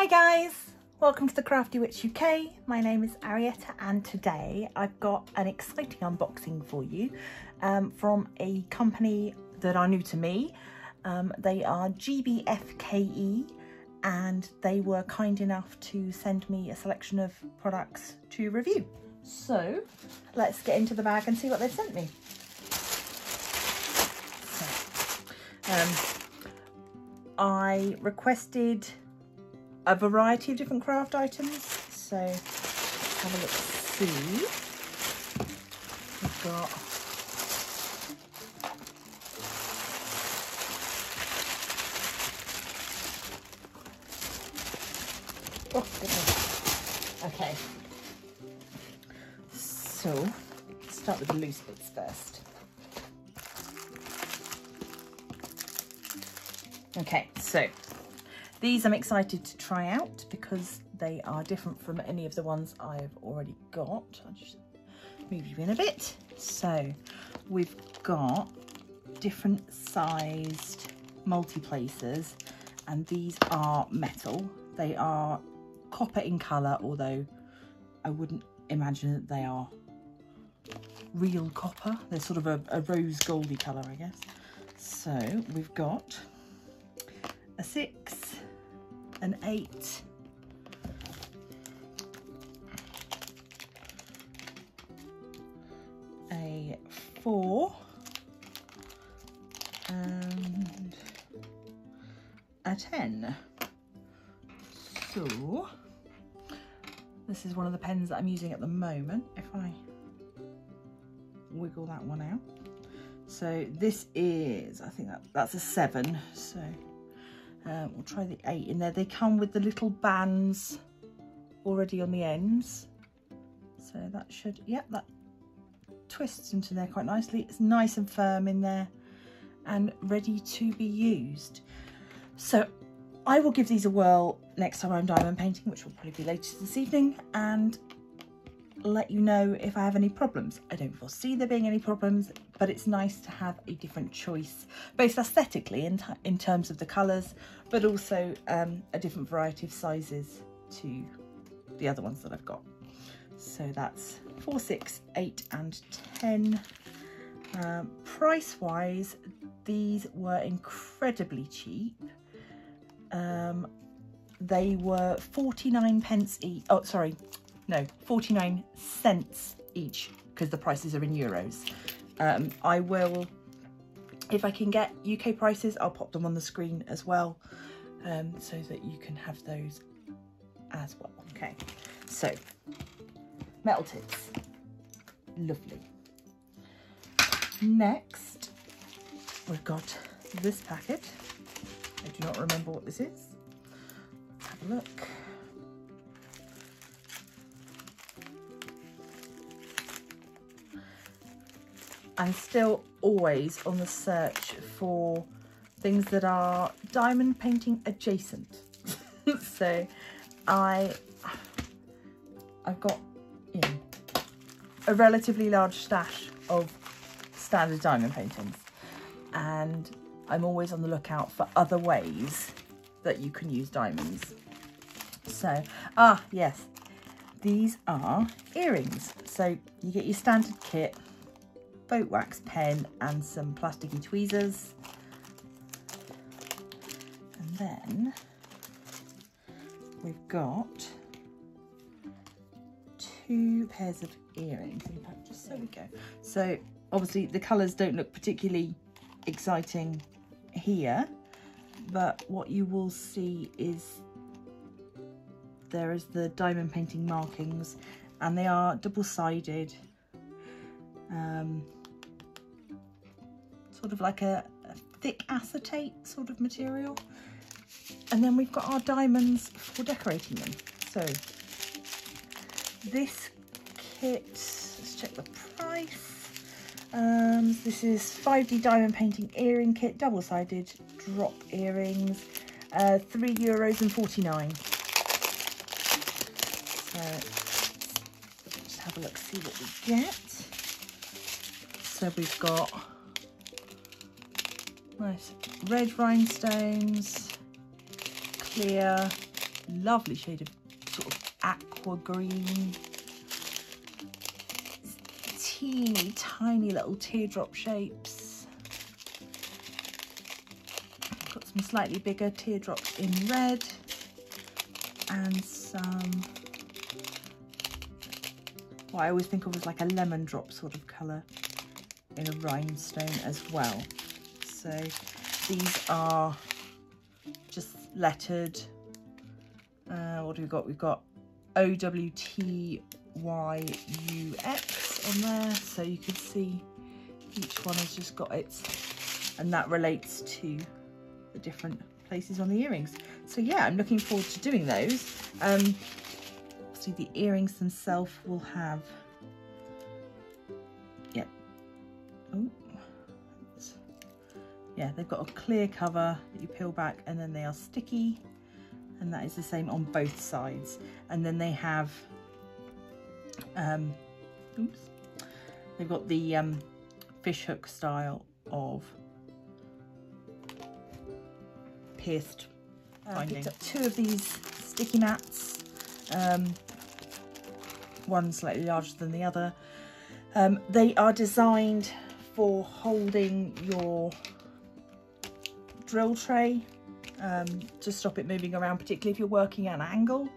Hi guys, welcome to the Crafty Witch UK. My name is Arietta and today I've got an exciting unboxing for you from a company that are new to me. They are GBFKE and they were kind enough to send me a selection of products to review. So let's get into the bag and see what they've sent me. I requested a variety of different craft items, so have a look see. We've got oh goodness. Okay, so let's start with the loose bits first. Okay, so these I'm excited to try out because they are different from any of the ones I've already got. I'll just move you in a bit. So we've got different sized multi-placers and these are metal. They are copper in colour, although I wouldn't imagine that they are real copper. They're sort of a rose goldy colour, I guess. So we've got a 6, an 8, a 4, and a 10. So this is one of the pens that I'm using at the moment. If I wiggle that one out, so this is, I think that's a 7. So we'll try the 8 in there. They come with the little bands already on the ends, so that should, yep, that twists into there quite nicely. It's nice and firm in there and ready to be used. So I will give these a whirl next time I'm diamond painting, which will probably be later this evening, and let you know if I have any problems. I don't foresee there being any problems, but it's nice to have a different choice, both aesthetically in terms of the colours, but also a different variety of sizes to the other ones that I've got. So that's 4, 6, 8 and 10. Price wise, these were incredibly cheap. They were 49p each. Oh, sorry. No, 49 cents each, because the prices are in euros. I will, if I can get UK prices, I'll pop them on the screen as well, so that you can have those as well. Okay, so metal tips, lovely. Next, we've got this packet. I do not remember what this is. Let's have a look. I'm still always on the search for things that are diamond painting adjacent. So I've got, you know, a relatively large stash of standard diamond paintings, and I'm always on the lookout for other ways that you can use diamonds. So, yes, these are earrings. So you get your standard kit, boat wax pen and some plasticky tweezers, and then we've got 2 pairs of earrings. In fact, just so we go. So obviously the colours don't look particularly exciting here, but what you will see is there is the diamond painting markings, and they are double-sided. Sort of like a thick acetate sort of material, and then we've got our diamonds for decorating them. So this kit, let's check the price. This is 5D diamond painting earring kit, double-sided drop earrings, €3.49. So let's have a look, see what we get. So we've got nice red rhinestones, clear, lovely shade of sort of aqua green. Teeny tiny little teardrop shapes. Got some slightly bigger teardrops in red and some what I always think of as like a lemon drop sort of colour in a rhinestone as well. So these are just lettered. What do we got? We've got OWTYUX on there, so you can see each one has just got its, and that relates to the different places on the earrings. So yeah, I'm looking forward to doing those. See, the earrings themselves will have, yeah, oh, yeah, they've got a clear cover that you peel back, and then they are sticky, and that is the same on both sides. And then they have, oops, they've got the fish hook style of pierced binding. Picked up 2 of these sticky mats, one slightly larger than the other. They are designed for holding your drill tray, to stop it moving around, particularly if you're working at an angle.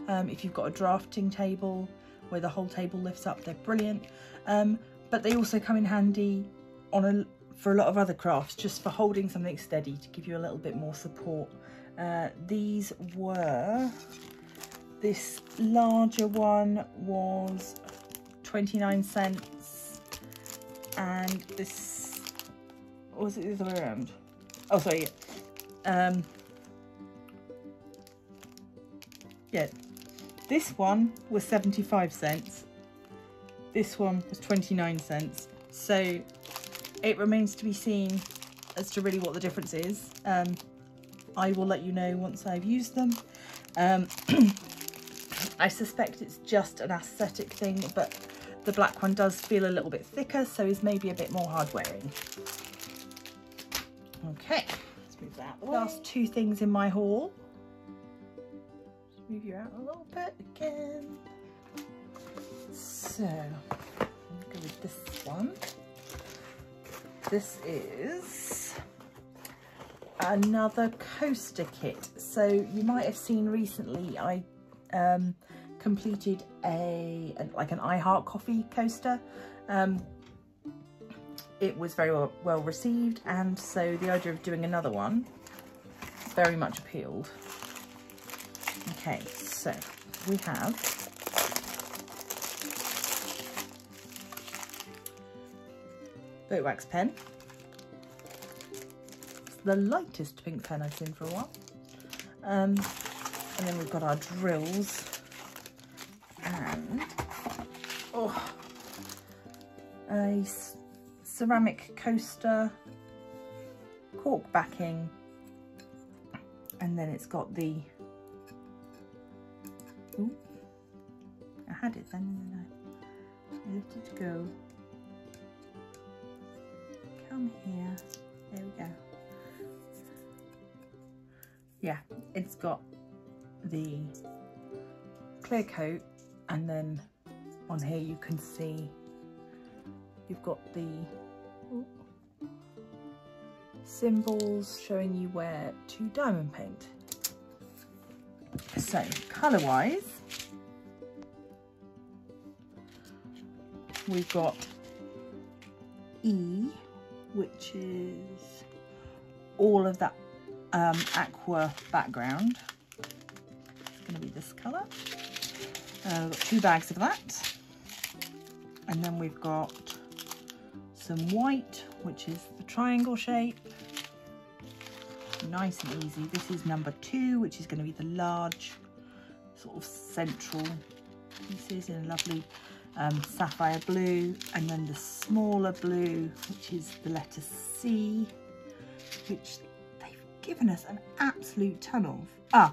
If you've got a drafting table where the whole table lifts up, they're brilliant. But they also come in handy for a lot of other crafts, just for holding something steady to give you a little bit more support. These were, this larger one was 29 cents, and this, or was it the other way around? Oh, sorry. Yeah, this one was 75 cents. This one was 29 cents. So it remains to be seen as to really what the difference is. I will let you know once I've used them. I suspect it's just an aesthetic thing, but the black one does feel a little bit thicker, so is maybe a bit more hard wearing. Okay, let's move that out the way. Last 2 things in my haul. Just move you out a little bit again. So, I'll go with this one. This is another coaster kit. So you might have seen recently I completed like an I Heart Coffee coaster. It was very well received, and so the idea of doing another one very much appealed. Okay, so we have boat wax pen. It's the lightest pink pen I've seen for a while. And then we've got our drills and a ceramic coaster, cork backing, and then it's got the, ooh, I had it then and then I let it go. Come here, there we go. Yeah, it's got the clear coat, and then on here you can see you've got the symbols showing you where to diamond paint. So colour wise, we've got E, which is all of that aqua background. It's going to be this colour. We've got 2 bags of that, and then we've got some white, which is the triangle shape. Nice and easy. This is number 2, which is going to be the large sort of central pieces in a lovely sapphire blue, and then the smaller blue, which is the letter C, which they've given us an absolute ton of. I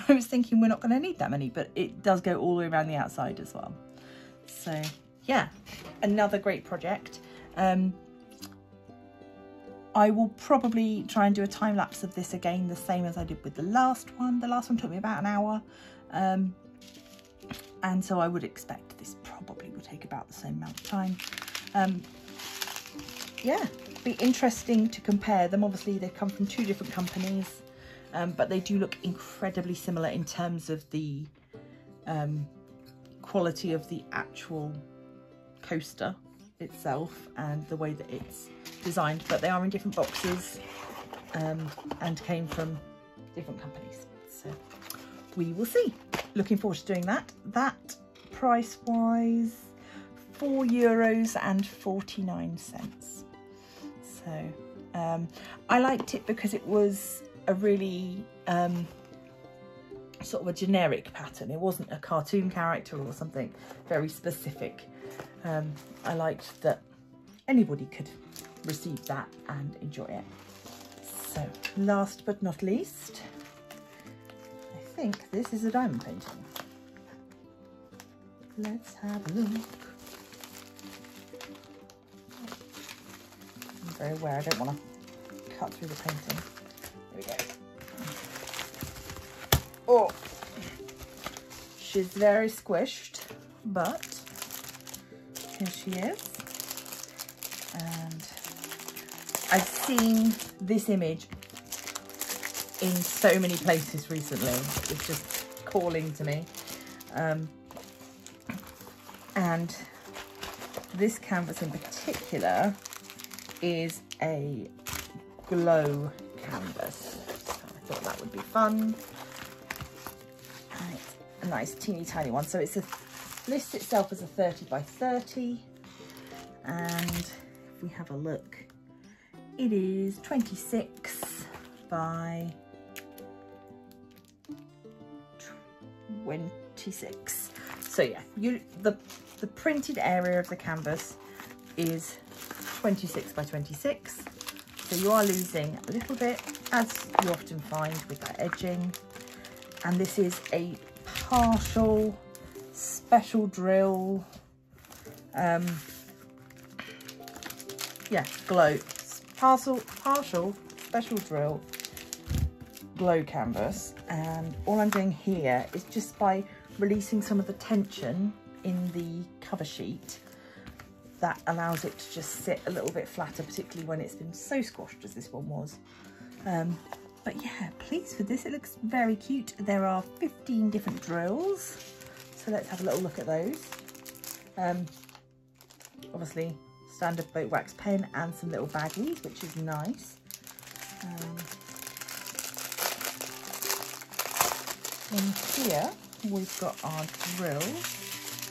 was thinking we're not going to need that many, but it does go all the way around the outside as well. So yeah, another great project. I will probably try and do a time lapse of this again, the same as I did with the last one. The last one took me about an hour. And so I would expect this probably will take about the same amount of time. Yeah, be interesting to compare them. Obviously they come from 2 different companies, but they do look incredibly similar in terms of the quality of the actual coaster itself and the way that it's designed, but they are in different boxes and came from different companies, so we will see. Looking forward to doing that. That price wise €4.49. So I liked it because it was a really sort of a generic pattern. It wasn't a cartoon character or something very specific. I liked that anybody could receive that and enjoy it. So last but not least, I think this is a diamond painting. Let's have a look. I'm very aware I don't want to cut through the painting. There we go. Oh, she's very squished, but here she is. And I've seen this image in so many places recently. It's just calling to me. And this canvas in particular is a glow canvas. So I thought that would be fun. And it's a nice teeny tiny one. So it's lists itself as a 30 by 30. And if we have a look, it is 26 by 26. So yeah, the printed area of the canvas is 26 by 26. So you are losing a little bit, as you often find with that edging. And this is a partial special drill, glow, partial special drill glow canvas. And all I'm doing here is just by releasing some of the tension in the cover sheet, that allows it to just sit a little bit flatter, particularly when it's been so squashed as this one was. But yeah, pleased with this. It looks very cute. There are 15 different drills, so let's have a little look at those. Obviously standard boat wax pen and some little baggies, which is nice. In here we've got our drills.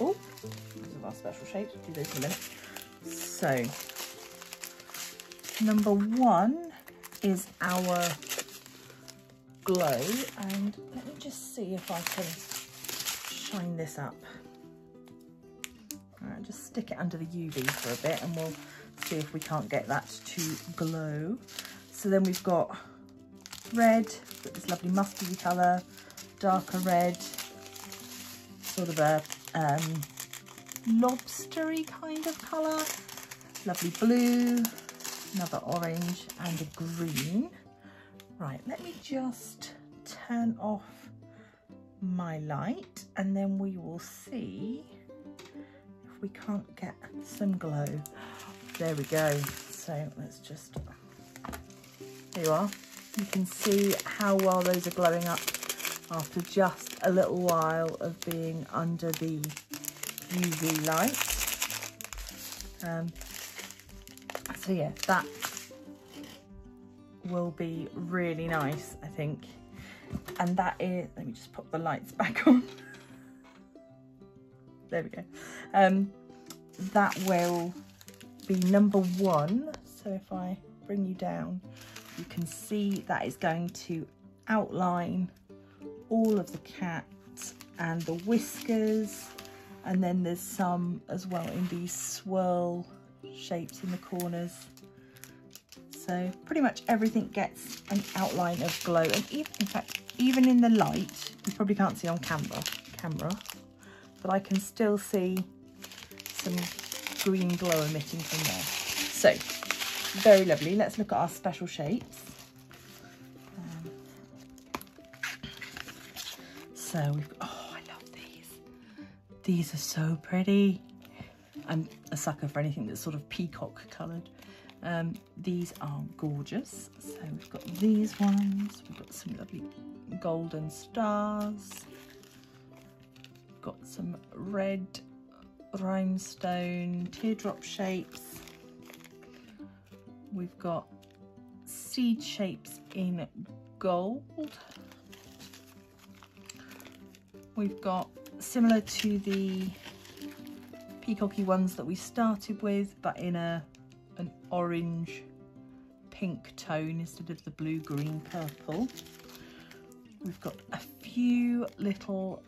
Oh, these are our special shapes. We'll do those in a minute. So number 1 is our glow, and let me just see if I can shine this up. All right, just stick it under the UV for a bit and we'll see if we can't get that to glow. So then we've got red, got this lovely mustardy colour, darker red, sort of a lobstery kind of colour, lovely blue, another orange and a green. Right, let me just turn off my light and then we will see if we can't get some glow. There we go. So let's just, there you are. You can see how well those are glowing up after just a little while of being under the UV light. So yeah, that will be really nice, I think. And that is, let me just put the lights back on. There we go. That will be number 1. So if I bring you down, you can see that is going to outline all of the cat and the whiskers, and then there's some as well in these swirl shapes in the corners. So pretty much everything gets an outline of glow, and even, in fact, even in the light, you probably can't see on camera, but I can still see some green glow emitting from there. So very lovely. Let's look at our special shapes. So we've got, oh, I love these. These are so pretty. I'm a sucker for anything that's sort of peacock coloured. These are gorgeous. So we've got these ones. We've got some lovely golden stars. Got some red rhinestone teardrop shapes. We've got seed shapes in gold. We've got similar to the peacocky ones that we started with, but in an orange pink tone instead of the blue, green, purple. We've got a few little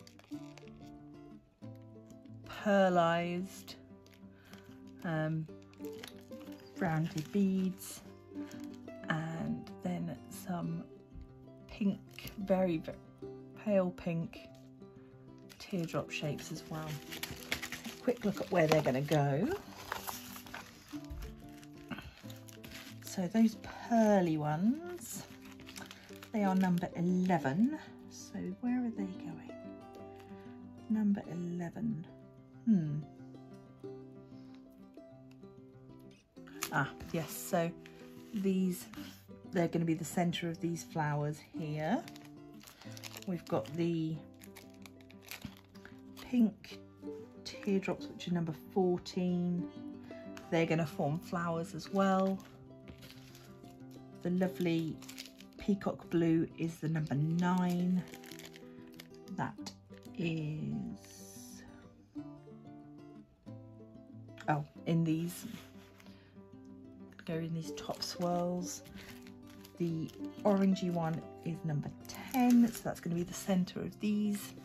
pearlized rounded beads, and then some pink, very, very pale pink teardrop shapes as well. Quick look at where they're going to go. So those pearly ones, they are number 11. So where are they going? Number 11. Ah, yes, so these, they're going to be the centre of these flowers here. We've got the pink teardrops, which are number 14. They're going to form flowers as well. The lovely peacock blue is the number 9. That is, oh, in these, go in these top swirls. The orangey one is number 10, so that's going to be the centre of these.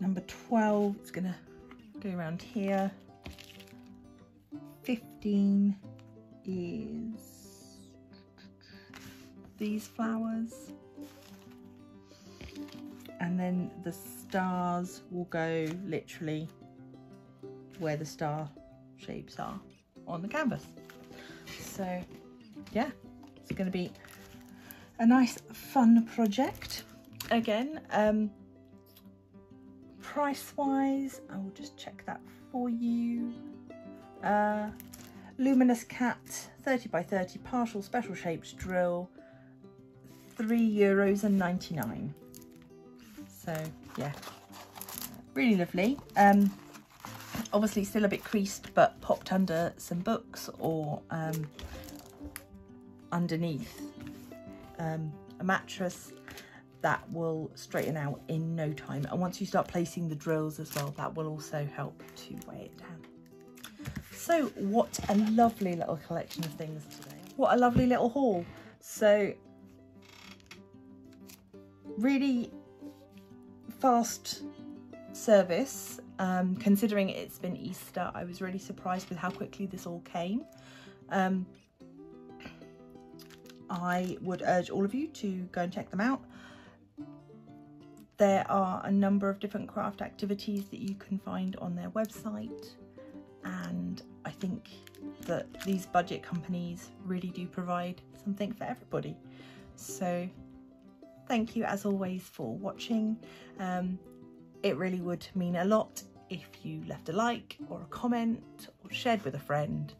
Number 12 is going to go around here. 15 is these flowers. And then the stars will go literally where the star shapes are on the canvas. So yeah, it's going to be a nice fun project. Again, price wise, I will just check that for you. Luminous cat 30 by 30 partial special shaped drill, €3.99. So yeah, really lovely. Obviously still a bit creased, but popped under some books or underneath a mattress, that will straighten out in no time. And once you start placing the drills as well, that will also help to weigh it down. So what a lovely little collection of things today. What a lovely little haul. So really fast service. Considering it's been Easter, I was really surprised with how quickly this all came. I would urge all of you to go and check them out. There are a number of different craft activities that you can find on their website, and I think that these budget companies really do provide something for everybody. So thank you as always for watching. It really would mean a lot if you left a like or a comment or shared with a friend.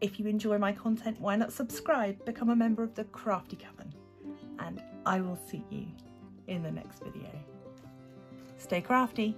If you enjoy my content, why not subscribe, become a member of the Crafty Coven, and I will see you in the next video. Stay crafty.